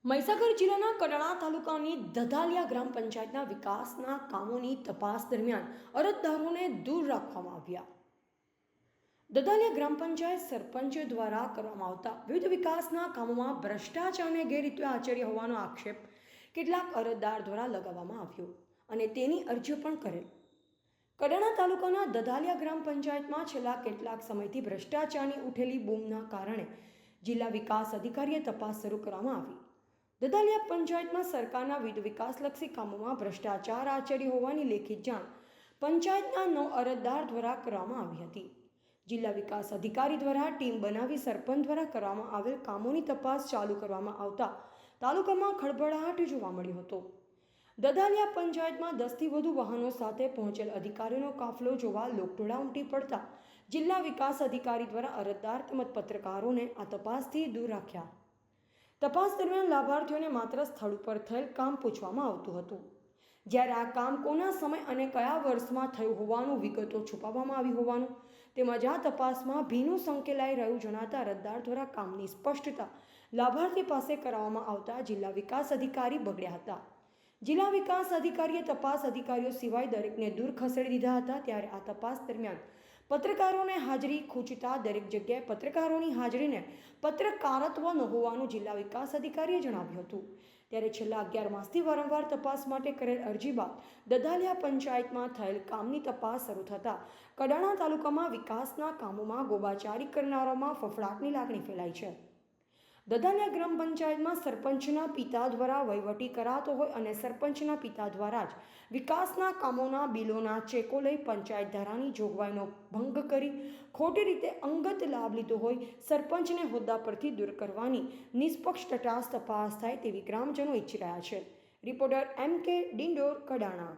મહીસાગર જિલ્લાના કડાણા તાલુકાની દધાલિયા ગ્રામ પંચાયતના વિકાસના કામોની તપાસ દરમિયાન અરજદારોને દૂર રાખવામાં આવ્યા. દધાલિયા ગ્રામ પંચાયત સરપંચ દ્વારા કરવામાં આવતા વિવિધ વિકાસના કામોમાં ભ્રષ્ટાચારને ગેરરીતે આચર્ય હોવાનો આક્ષેપ કેટલાક અરજદાર દ્વારા લગાવવામાં આવ્યો અને તેની અરજીઓ પણ કરેલ. કડાણા તાલુકાના દધાલિયા ગ્રામ પંચાયતમાં છેલ્લા કેટલાક સમયથી ભ્રષ્ટાચારની ઉઠેલી બૂમના કારણે જિલ્લા વિકાસ અધિકારીએ તપાસ શરૂ કરવામાં આવી. દધાલિયા પંચાયતમાં સરકારના વિવિધ વિકાસલક્ષી કામોમાં ભ્રષ્ટાચાર આચર્યો હોવાની લેખિત જાણ પંચાયતના 9 અરજદાર દ્વારા કરવામાં આવી હતી. જિલ્લા વિકાસ અધિકારી દ્વારા ટીમ બનાવી સરપંચ દ્વારા કરવામાં આવેલ કામોની તપાસ ચાલુ કરવામાં આવતા તાલુકામાં ખળભળાટ જોવા મળ્યો હતો. દધાલિયા પંચાયતમાં 10થી વધુ વાહનો સાથે પહોંચેલ અધિકારીનો કાફલો જોવા લોકટોળા ઉમટી પડતા જિલ્લા વિકાસ અધિકારી દ્વારા અરજદાર તેમજ પત્રકારોને આ તપાસથી દૂર રાખ્યા. તપાસ દરમિયાન લાભાર્થીઓને માત્ર સ્થળ ઉપર થયેલ કામ પૂછવામાં આવતું હતું, જ્યારે આ કામ કોના સમય અને કયા વર્ષમાં થયું હોવાનું વિગતો છુપાવવામાં આવી હોવાનું તેમજ આ તપાસમાં ભીનું સંકેલાઈ રહ્યું જણાતા અરજદાર દ્વારા કામની સ્પષ્ટતા લાભાર્થી પાસે કરાવવામાં આવતા જિલ્લા વિકાસ અધિકારી બગડ્યા હતા. જિલ્લા વિકાસ અધિકારીએ તપાસ અધિકારીઓ સિવાય દરેકને દૂર ખસેડી દીધા હતા. ત્યારે આ તપાસ દરમિયાન પત્રકારોને હાજરી ખૂંચતા દરેક જગ્યાએ પત્રકારોની હાજરીને પત્રકારત્વ ન હોવાનું જિલ્લા વિકાસ અધિકારીએ જણાવ્યું હતું. ત્યારે છેલ્લા 11 માસથી વારંવાર તપાસ માટે કરેલ અરજી બાદ દધાલિયા પંચાયતમાં થયેલ કામની તપાસ શરૂ થતાં કડાણા તાલુકામાં વિકાસના કામોમાં ગોબાચારી કરનારાઓમાં ફફડાટની લાગણી ફેલાઈ છે. દધાલિયા ગ્રામ પંચાયતમાં સરપંચના પિતા દ્વારા વહીવટી કરાતો હોય અને સરપંચના પિતા દ્વારા જ વિકાસના કામોના બિલોના ચેકો લઈ પંચાયત ધારાની જોગવાઈનો ભંગ કરી ખોટી રીતે અંગત લાભ લીધો હોય સરપંચને હોદ્દા પરથી દૂર કરવાની નિષ્પક્ષ તટસ્થ તપાસ થાય તેવી ગ્રામજનો ઈચ્છી રહ્યા છે. Reporter MK Dindor, Kadana.